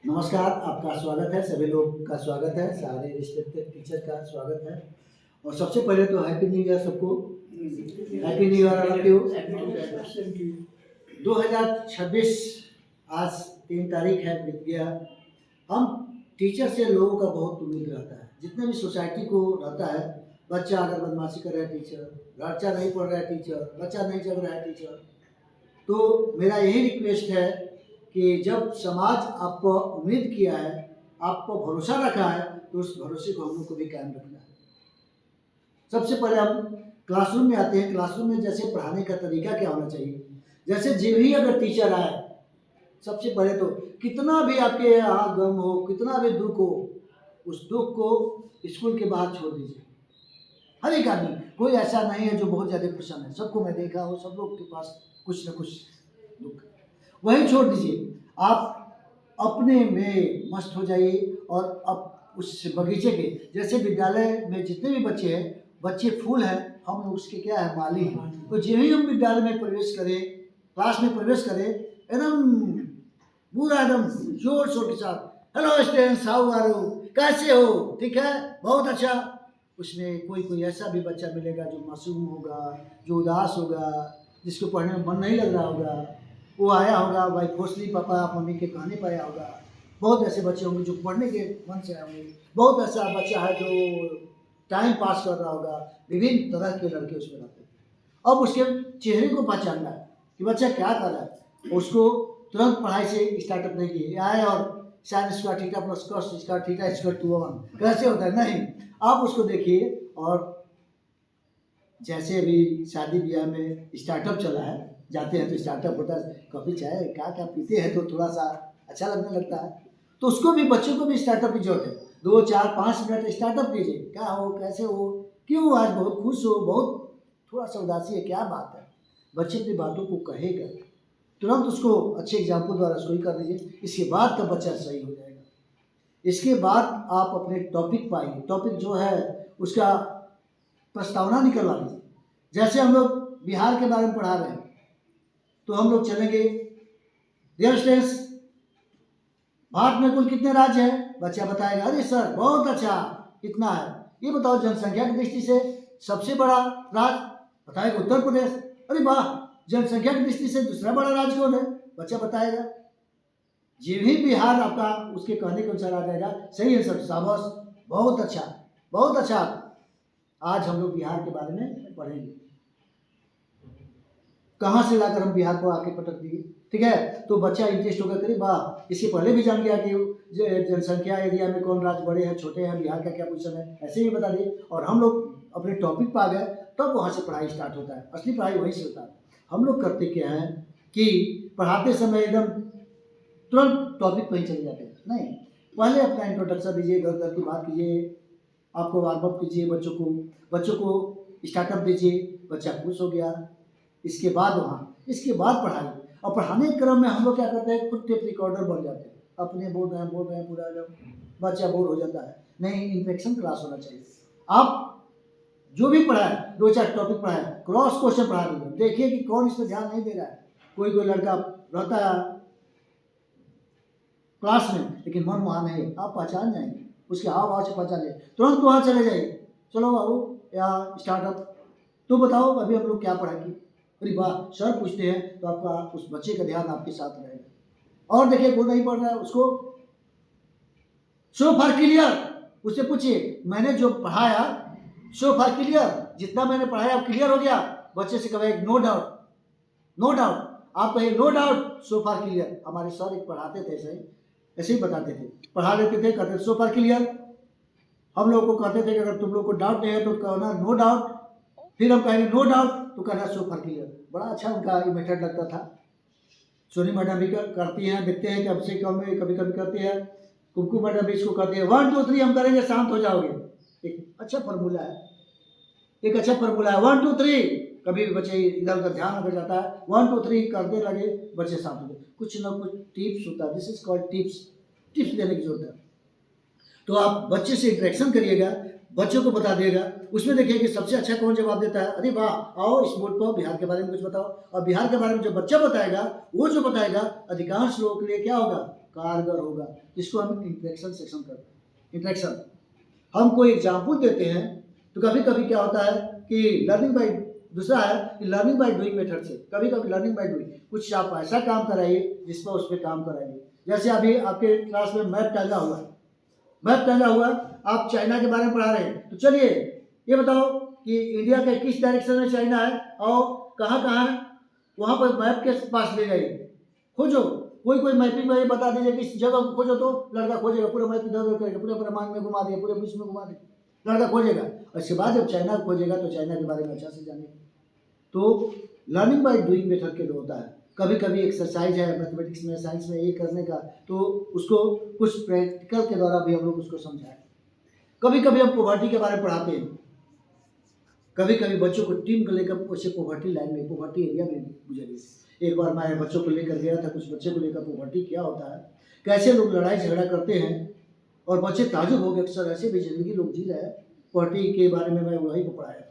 नमस्कार, आपका स्वागत है, सभी लोग का स्वागत है, सारे रिस्पेक्टेड टीचर का स्वागत है। और सबसे पहले तो हैप्पी न्यू ईयर सबको। Happy new year all of you. 2026 आज 3 तारीख है, बीत गया। हम टीचर से लोगों का बहुत उम्मीद रहता है, जितने भी सोसाइटी को रहता है। बच्चा अगर बदमाशी कर रहा है टीचर, बच्चा नहीं पढ़ रहा है टीचर, बच्चा नहीं जग रहा है टीचर, तो मेरा यही रिक्वेस्ट है कि जब समाज आपको उम्मीद किया है, आपको भरोसा रखा है, तो उस भरोसे को हम लोग को भी कायम रखना है। सबसे पहले हम क्लासरूम में आते हैं। क्लासरूम में जैसे पढ़ाने का तरीका क्या होना चाहिए, जैसे जो भी अगर टीचर आए, सबसे पहले तो कितना भी आपके यहाँ गम हो, कितना भी दुख हो, उस दुख को स्कूल के बाहर छोड़ दीजिए। हर एक आदमी, कोई ऐसा नहीं है जो बहुत ज़्यादा प्रसन्न है। सबको मैं देखा हूँ, सब लोग के पास कुछ न कुछ दुख, वही छोड़ दीजिए। आप अपने में मस्त हो जाइए और अब उस बगीचे के, जैसे विद्यालय में जितने भी बच्चे हैं, बच्चे फूल हैं, हम लोग उसके क्या है, माली हैं। तो जो ही हम विद्यालय में प्रवेश करें, क्लास में प्रवेश करें, एकदम पूरा एकदम जोर शोर के साथ, hello students, how are you, कैसे हो, ठीक है, बहुत अच्छा। उसमें कोई कोई ऐसा भी बच्चा मिलेगा जो मासूम होगा, जो उदास होगा, जिसको पढ़ने में मन नहीं लग रहा होगा, वो आया होगा भाई फोर्सली पापा मम्मी के कहने पर आया होगा। बहुत ऐसे बच्चे होंगे जो पढ़ने के मन से आए होंगे। बहुत ऐसा बच्चा है जो टाइम पास कर रहा होगा। विभिन्न तरह के लड़के उसमें रहते हैं। अब उसके चेहरे को पहचानना है कि बच्चा क्या कर रहा है। उसको तुरंत पढ़ाई से स्टार्टअप नहीं किए आए और sine square theta plus cos square theta equal to 1 कैसे होता है, नहीं। आप उसको देखिए। और जैसे अभी शादी ब्याह में स्टार्टअप चला है, जाते हैं तो स्टार्टअप होता है, कॉफ़ी चाय क्या क्या पीते हैं तो थोड़ा सा अच्छा लगने लगता है। तो उसको भी, बच्चों को भी स्टार्टअप की जरूरत है। 2 4 5 मिनट स्टार्टअप कीजिए, क्या हो, कैसे हो, क्यों आज बहुत खुश हो, बहुत थोड़ा सा उदासी है, क्या बात है। बच्चे अपनी बातों को कहेगा, तुरंत उसको अच्छे एग्जाम्पल द्वारा उसको ही कर दीजिए। इसके बाद तो बच्चा सही हो जाएगा। इसके बाद आप अपने टॉपिक पाइए। टॉपिक जो है उसका प्रस्तावना निकलवा लीजिए। जैसे हम लोग बिहार के बारे में पढ़ा रहे हैं, तो हम लोग चलेंगे, डियर स्टूडेंट्स, भारत में कुल कितने राज्य हैं। बच्चा बताएगा, अरे सर बहुत अच्छा, कितना है ये बताओ। जनसंख्या की दृष्टि से सबसे बड़ा राज्य बताएगा उत्तर प्रदेश। अरे वाह, जनसंख्या की दृष्टि से दूसरा बड़ा राज्य कौन है, बच्चा बताएगा। ये भी बिहार आपका उसके कहने के अनुसार आ जाएगा। सही है सर, शाबाश, बहुत अच्छा, बहुत अच्छा। आज हम लोग बिहार के बारे में पढ़ेंगे, कहाँ से लाकर हम बिहार को आके पटक दिए, ठीक है। तो बच्चा इंटरेस्ट होगा, करीब वाह, इससे पहले भी जान गया कि जनसंख्या एरिया में कौन राज्य बड़े हैं, छोटे हैं, बिहार का क्या पोजीशन है, ऐसे ही बता दिए। और हम लोग अपने टॉपिक पर आ गए, तब वहाँ से पढ़ाई स्टार्ट होता है। असली पढ़ाई वहीं से होता है। हम लोग करते क्या हैं कि पढ़ाते समय एकदम तुरंत टॉपिक पर ही चले जाते हैं। नहीं, पहले अपना इंट्रोडक्शन दीजिए, घर घर की बात कीजिए, आपको वार्मअप कीजिए, बच्चों को स्टार्टअप दीजिए, बच्चा खुश हो गया। इसके बाद इसके बाद पढ़ाई। और पढ़ाने के क्रम में हम लोग क्या करते हैं, खुद टेप रिकॉर्डर बन जाते हैं, अपने बोल रहे हैं पूरा, जब बच्चा बोर हो जाता है। नहीं, इंटरेक्शन क्लास होना चाहिए। आप जो भी पढ़ाए, 2 4 टॉपिक पढ़ाए, क्रॉस क्वेश्चन पढ़ा दीजिए, देखिए कि कौन इस पर ध्यान नहीं दे रहा है। कोई लड़का रहता है क्लास में लेकिन मन वहाँ नहीं है, आप पहचान जाएंगे, उसके हाव भाव से पहचान जाएंगे, तुरंत वहाँ चले जाइए। चलो बाबू या स्टार्टअप, तो बताओ अभी हम लोग क्या पढ़ाएंगे। अरे वाह, सर पूछते हैं तो आपका उस बच्चे का ध्यान आपके साथ रहेगा। और देखिए वो नहीं पढ़ रहा है, उसको सो फार क्लियर, उससे पूछिए मैंने जो पढ़ाया सो फार क्लियर, जितना मैंने पढ़ाया क्लियर हो गया। बच्चे से कहे नो डाउट, नो डाउट। आप कहिए no doubt so far clear. हमारे सर एक पढ़ाते थे, ऐसे ही बताते थे, पढ़ा लेते थे, कहते सो फार क्लियर। हम लोग को कहते थे कि अगर तुम लोग को डाउट नहीं है तो कहना नो डाउट, फिर हम कहेंगे नो डाउट तो कहना सो फार क्लियर। बड़ा अच्छा उनका ये मेथड लगता था। सोनी मैडम भी करती हैं, देखते हैं कि अब से कम में कभी कभी करती है। कुमकुम मैडम भी इसको कहती है, 1 2 3 हम करेंगे शांत हो जाओगे। एक अच्छा फार्मूला है, एक अच्छा फार्मूला है, 1 2 3। कभी भी बच्चे इधर उधर ध्यान हो जाता है, 1 2 3 करने लगे, बच्चे शांत हो गए। कुछ ना कुछ टिप्स होता है, this is called tips. Tips देने की जरूरत है। तो आप बच्चे से इंटरेक्शन करिएगा, बच्चों को बता देगा। उसमें देखिए कि सबसे अच्छा कौन जवाब देता है। अरे वाह, आओ इस बोर्ड पर बिहार के बारे में कुछ बताओ। और बिहार के बारे में जो बच्चा बताएगा, वो जो बताएगा अधिकांश लोगों के लिए क्या होगा, कारगर होगा, जिसको हम इंटरेक्शन सेक्शन करते हैं। इंटरेक्शन हम कोई एग्जाम्पल देते हैं तो कभी कभी क्या होता है कि लर्निंग बाय, दूसरा है कि लर्निंग बाय डूइंग मेथड से, कभी कभी लर्निंग बाय डूइंग, कुछ आप ऐसा काम कराइए जिसमें उस पर काम कराइए। जैसे अभी आपके क्लास में मैप टांगा हुआ है, मैप टांगा हुआ, आप चाइना के बारे में पढ़ा रहे हैं, तो चलिए ये बताओ कि इंडिया के किस डायरेक्शन में चाइना है और कहाँ कहाँ है, वहाँ पर मैप के पास ले जाइए, खोजो। कोई मैपिंग में ये बता दीजिए कि इस जगह को खोजो, तो लड़का खोजेगा, पूरा मैप इधर उधर करेगा, पूरे ब्रह्मांड में घुमा दिए, पूरे विश्व में घुमा दिए, लड़का खोजेगा। और इसके बाद जब चाइना खोजेगा तो चाइना के बारे में अच्छा से जानेगा। तो लर्निंग बाय डूइंग मेथड के लिए होता है। कभी कभी एक्सरसाइज है मैथमेटिक्स में, साइंस में ये करने का, तो उसको कुछ प्रैक्टिकल के द्वारा भी हम लोग उसको समझाएं। कभी कभी हम पॉवर्टी के बारे में पढ़ाते हैं, कभी कभी बच्चों को टीम को लेकर उसे पॉवर्टी लाइन में, पॉवर्टी एरिया में गुजरिए। एक बार मैं बच्चों को लेकर गया था, कुछ बच्चे को लेकर पॉवर्टी क्या होता है, कैसे लोग लड़ाई झगड़ा करते हैं, और बच्चे ताजुब हो गए, अक्सर ऐसे भी जिंदगी लोग जी रहे हैं। पॉवर्टी के बारे में मैं वही को पढ़ाया था।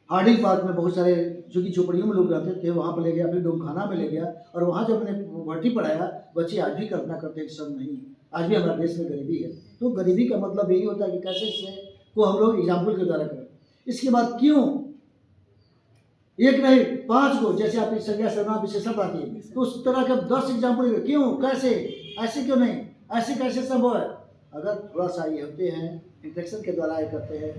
हार्डिंग पार्क में बहुत सारे जो कि झोपड़ियों में लोग रहते थे, वहाँ पर ले गया, फिर डोमखाना में ले गया, और वहाँ जब मैंने पॉवर्टी पढ़ाया, बच्चे आज भी कल्पना करते हैं कि सब नहीं, आज भी हमारे देश में गरीबी है। तो गरीबी का मतलब यही होता है कि कैसे इससे को हम लोग एग्जाम्पल के द्वारा करें। इसके बाद क्यों एक नहीं 5 को, जैसे आप संज्ञा सर्वनाम विशेषण पढ़ाती है, तो उस तरह के 10 एग्जाम्पल, क्यों, कैसे, ऐसे क्यों नहीं, ऐसे कैसे संभव है। अगर थोड़ा सा ये होते हैं, इंटरेक्शन के द्वारा ये करते हैं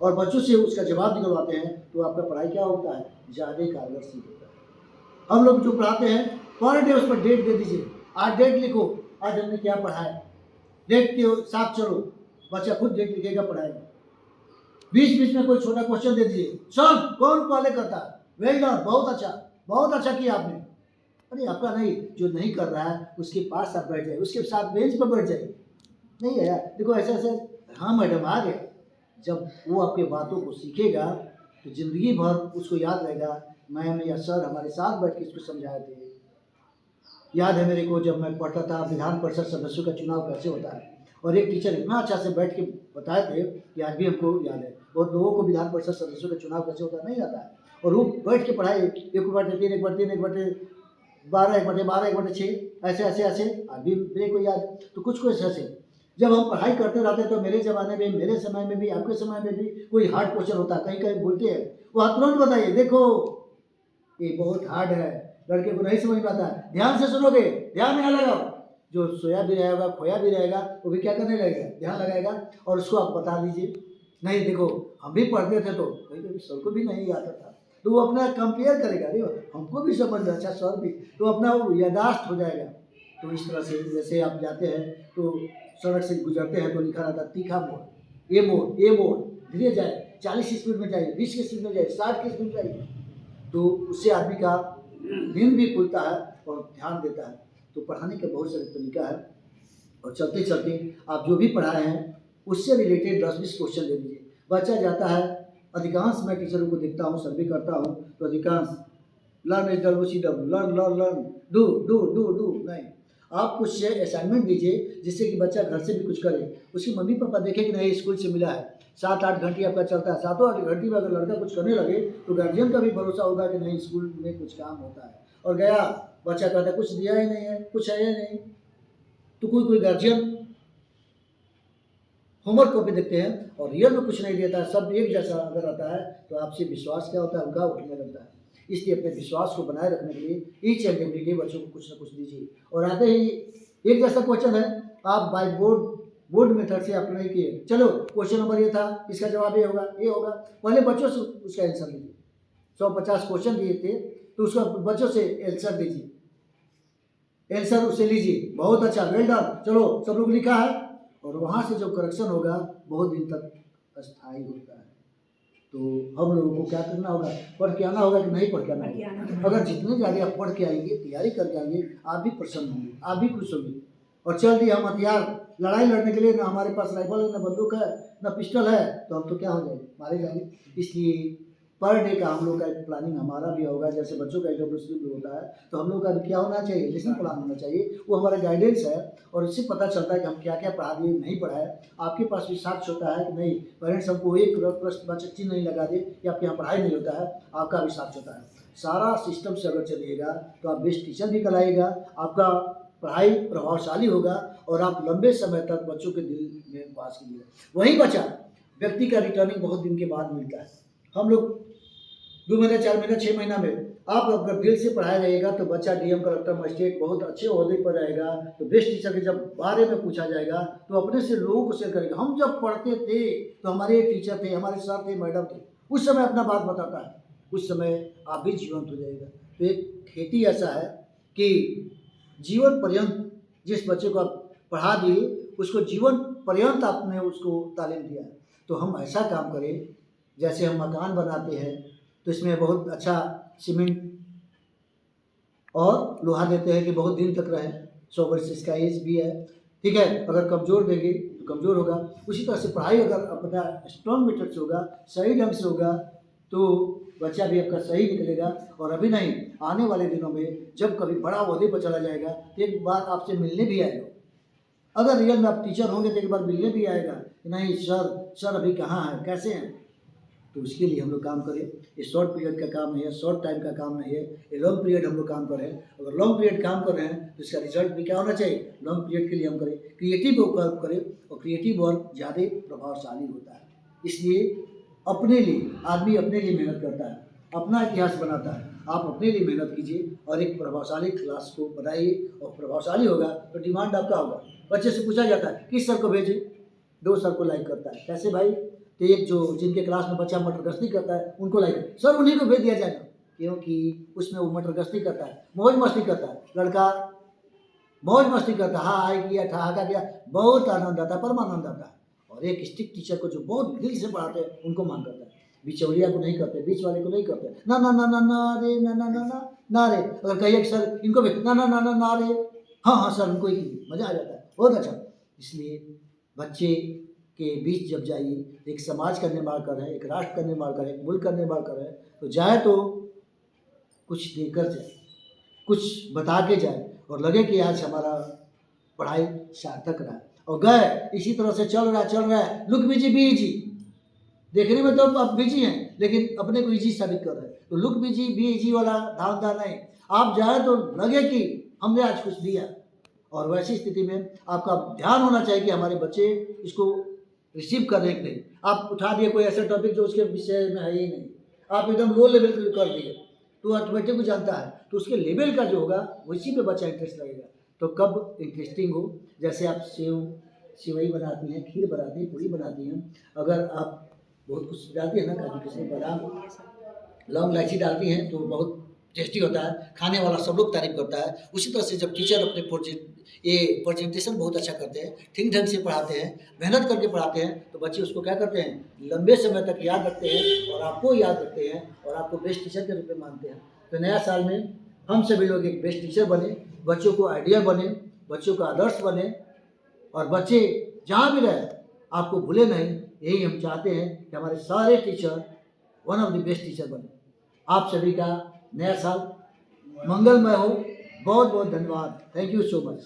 और बच्चों से उसका जवाब निकलवाते हैं, तो आपका पढ़ाई क्या होता है, ज़्यादा कारगर सिद्ध होता है। हम लोग जो पढ़ाते हैं पर डे उस पर डेट दे दीजिए, आज डेट लिखो, आज हमने क्या पढ़ा है, डेट के साथ चलो, बच्चा खुद डेट लिखेगा, पढ़ाएगा। बीच बीच में कोई छोटा क्वेश्चन दे दीजिए, सर कौन पहले करता है, वेल डन, बहुत अच्छा किया आपने। अरे आपका नहीं, जो नहीं कर रहा है उसके पास आप बैठ जाए, उसके साथ बेंच पर बैठ जाए। नहीं है यार, देखो ऐसे ऐसे, हाँ मैडम आ गए। जब वो आपके बातों को सीखेगा तो जिंदगी भर उसको याद रहेगा, मैम या सर हमारे साथ बैठ के इसको समझाए थे। याद है मेरे को, जब मैं पढ़ता था विधान परिषद सदस्यों का चुनाव कैसे होता है, और एक टीचर इतना अच्छा से बैठ के बताए थे कि आज भी हमको याद है। बहुत लोगों को विधान परिषद सदस्यों का चुनाव कैसे होता है नहीं आता है, और वो बैठ के पढ़ाए 1/3, 1/3, 1/12, 1/12, 1/6, ऐसे ऐसे ऐसे, आज भी मेरे को याद है। तो कुछ ऐसे जब हम पढ़ाई करते रहते तो मेरे ज़माने में, मेरे समय में भी, आपके समय में भी कोई हार्ड क्वेश्चन होता, कहीं कहीं बोलते हैं, वो तुरंत बताइए, देखो ये बहुत हार्ड है, लड़के को नहीं समझ में आता, ध्यान से सुनोगे, ध्यान यहाँ लगाओ। जो सोया भी रहेगा, खोया भी रहेगा, वो भी क्या करने लगेगा, ध्यान लगाएगा, और उसको आप बता दीजिए। नहीं देखो हम भी पढ़ते थे तो कहीं कभी सर को भी नहीं आता था, तो वो अपना कंपेयर करेगा, अरे हमको भी समझ में, अच्छा सर भी, तो अपना वो यादाश्त हो जाएगा। तो इस तरह से जैसे आप जाते हैं तो सड़क से गुजरते हैं तो लिखा रहता है तीखा मोड़, ये मोड़, ये मोड़, धीरे जाए, 40 स्पीड में जाइए, 20 की स्पीड में जाइए, 60 की स्पीड में जाइए। तो उससे आदमी का नींद भी खुलता है और ध्यान देता है। तो पढ़ाने का बहुत सारे तरीका है, और चलते चलते आप जो भी पढ़ाए हैं उससे रिलेटेड 10-20 क्वेश्चन दे दीजिए। बच्चा जाता है, अधिकांश मैं टीचरों को देखता हूँ, सर्वे करता हूँ, तो अधिकांश learn is WCW, learn learn learn, do do do do नहीं। आप कुछ असाइनमेंट दीजिए जिससे कि बच्चा घर से भी कुछ करे, उसकी मम्मी पापा देखें कि नहीं स्कूल से मिला है। 7-8 घंटे आपका चलता है, 7-8 घंटे में अगर लड़का कुछ करने लगे तो गार्जियन का भी भरोसा होगा कि नहीं स्कूल में कुछ काम होता है। और गया बच्चा कहता है कुछ दिया ही नहीं है, कुछ है ही नहीं, तो कोई गार्जियन होमवर्क कॉपी देखते हैं और रियल में कुछ नहीं देता है, सब एक जैसा अगर रहता है, तो आपसे विश्वास क्या होता है, उनका उठने लगता है। इसलिए अपने विश्वास को बनाए रखने के लिए ईच एंड एवरी डे बच्चों को कुछ ना कुछ दीजिए। और आते ही एक जैसा क्वेश्चन है, आप बाय बोर्ड मेथड से अप्लाई किए, चलो क्वेश्चन नंबर ये था, इसका जवाब ये होगा, ये होगा। पहले बच्चों से उसका आंसर लीजिए। 150 क्वेश्चन दिए थे तो उसका बच्चों से आंसर दीजिए, आंसर उससे लीजिए, बहुत अच्छा, वेल डन, चलो सब लोग लिखा है। और वहाँ से जो करेक्शन होगा बहुत दिन तक अस्थायी होता है। तो हम लोगों को क्या करना होगा, पढ़ के आना होगा कि नहीं पढ़ के आना होगा। अगर जितने ज़्यादा आप पढ़ के आएंगे, तैयारी करके आएंगे, आप भी प्रसन्न होंगे, आप भी खुश होंगे। और चल दिए हम हथियार लड़ाई लड़ने के लिए, ना हमारे पास राइफल है, ना बंदूक है, ना पिस्टल है, तो हम तो क्या हो जाएंगे, मारे जाएंगे। इसलिए पर डे का हम लोग का एक प्लानिंग हमारा भी होगा, जैसे बच्चों का EWC भी होता है, तो हम लोग का भी क्या होना चाहिए, लेसन प्लान होना चाहिए। वो हमारा गाइडेंस है और इससे पता चलता है कि हम क्या क्या पढ़ा दिए, नहीं पढ़ाया। आपके पास भी साक्ष्य होता है कि नहीं पेरेंट्स हमको एक प्रश्न बच्ची नहीं लगा दे कि आपके यहाँ पढ़ाई नहीं होता है, आपका भी साक्ष्य होता है। सारा सिस्टम से अगर चलिएगा तो आप बेस्ट टीचर भी कराइएगा, आपका पढ़ाई प्रभावशाली होगा और आप लंबे समय तक बच्चों के दिल में वास कीजिएगा। वही बच्चा व्यक्ति का रिटर्निंग बहुत दिन के बाद मिलता है। हम लोग 2 महीने 4 महीने 6 महीना में आप अगर दिल से पढ़ाया रहेगा तो बच्चा DM कलेक्टर मजिस्ट्रेट बहुत अच्छे ओहदे पर रहेगा। तो बेस्ट टीचर के जब बारे में पूछा जाएगा तो अपने से लोगों को शेयर करेगा। हम जब पढ़ते थे तो हमारे टीचर थे, हमारे सर थे, मैडम थे, उस समय अपना बात बताता है, उस समय आप भी जीवंत हो जाएगा। तो एक खेती ऐसा है कि जीवन पर्यंत जिस बच्चे को आप पढ़ा दिए उसको जीवन पर्यंत आपने उसको तालीम दिया है। तो हम ऐसा काम करें, जैसे हम मकान बनाते हैं तो इसमें बहुत अच्छा सीमेंट और लोहा देते हैं कि बहुत दिन तक रहे, 100 वर्ष इसका एज भी है, ठीक है। अगर कमज़ोर देंगे तो कमज़ोर होगा। उसी तरह से पढ़ाई अगर अपना स्ट्रॉन्ग मेथड से होगा, सही ढंग से होगा, तो बच्चा भी आपका सही निकलेगा। और अभी नहीं, आने वाले दिनों में जब कभी बड़ा ओहदे पर चला जाएगा तो एक बार आपसे मिलने भी आएगा। अगर रियल में आप टीचर होंगे तो एक बार मिलने भी आएगा कि नहीं सर अभी कहाँ हैं, कैसे हैं। तो उसके लिए हम लोग काम करें। ये शॉर्ट पीरियड का काम नहीं है, शॉर्ट टाइम का काम नहीं है, ये लॉन्ग पीरियड हम लोग काम कर रहे हैं। अगर लॉन्ग पीरियड काम कर रहे हैं तो इसका रिजल्ट भी क्या होना चाहिए, लॉन्ग पीरियड के लिए हम करें, क्रिएटिव वर्क करें। और क्रिएटिव वर्क ज़्यादा प्रभावशाली होता है। इसलिए अपने लिए आदमी अपने लिए मेहनत करता है, अपना इतिहास बनाता है। आप अपने लिए मेहनत कीजिए और एक प्रभावशाली क्लास को बनाइए। और प्रभावशाली होगा तो डिमांड आपका होगा। बच्चे से पूछा जाता है किस सर को भेजें, 2 सर को लाइक करता है। कैसे भाई, तो एक जो जिनके क्लास में बच्चा मटरगश्ती करता है उनको लाइक, सर उन्हीं को भेज दिया जाएगा, क्योंकि उसमें वो मटरगश्ती करता है, मौज मस्ती करता है। लड़का मौज मस्ती करता है, हाँ किया ठहाका किया, बहुत आनंद आता है, परमानंद आता है। और एक स्ट्रिक्ट टीचर को जो बहुत दिल से पढ़ाते हैं उनको मान करता है, बिचौलिया को नहीं करते, बीच वाले को नहीं करते। ना ना ना ना ना रे ना ना ना ना ना रे, अगर कहिए कि सर इनको भी ना ना ना ना ना रे, हाँ हाँ सर उनको ही, मज़ा आ जाता है, बहुत अच्छा। इसलिए बच्चे के बीच जब जाइए, एक समाज का निर्माण कर रहे हैं, एक राष्ट्र का निर्माण कर रहे हैं, एक मुल्क का निर्माण कर रहे हैं, तो जाए तो कुछ देकर जाए, कुछ बता के जाए और लगे कि आज हमारा पढ़ाई सार्थक रहा। और गए इसी तरह से चल रहा है लुक बिजी, देखने में तो आप बिजी हैं लेकिन अपने को इजी साबित कर रहे हैं। तो लुक बिजी वाला धांधला नहीं, आप जाए तो लगे कि हमने आज कुछ दिया। और वैसी स्थिति में आपका ध्यान होना चाहिए कि हमारे बच्चे इसको रिसीव कर रहे हैं कि नहीं। आप उठा दिए कोई ऐसा टॉपिक जो उसके विषय में है ही नहीं, आप एकदम लो लेवल पे कर दिए, तो ऑटोमेटिक को जानता है, तो उसके लेवल का जो होगा उसी पे बच्चा इंटरेस्ट लगेगा। तो कब इंटरेस्टिंग हो, जैसे आप सेवई बनाती हैं, खीर बनाती हैं, पूड़ी बनाती हैं, अगर आप बहुत कुछ डालती हैं ना, काजू किशमिश बादाम लौंग इलायची डालती हैं तो बहुत टेस्टी होता है, खाने वाला सब लोग तारीफ करता है। उसी तरह से जब टीचर अपने प्रेजेंटेशन बहुत अच्छा करते हैं, ठीक ढंग से पढ़ाते हैं, मेहनत करके पढ़ाते हैं, तो बच्चे उसको क्या करते हैं, लंबे समय तक याद रखते हैं और आपको याद रखते हैं और आपको बेस्ट टीचर के रूप में मानते हैं। तो नया साल में हम सभी लोग एक बेस्ट टीचर बने, बच्चों को आइडिया बने, बच्चों का आदर्श बने, और बच्चे जहाँ भी रहे आपको भूले नहीं। यही हम चाहते हैं कि हमारे सारे teacher one of the best teacher बने। आप सभी का नया साल मंगलमय हो। बहुत बहुत धन्यवाद। Thank you so much.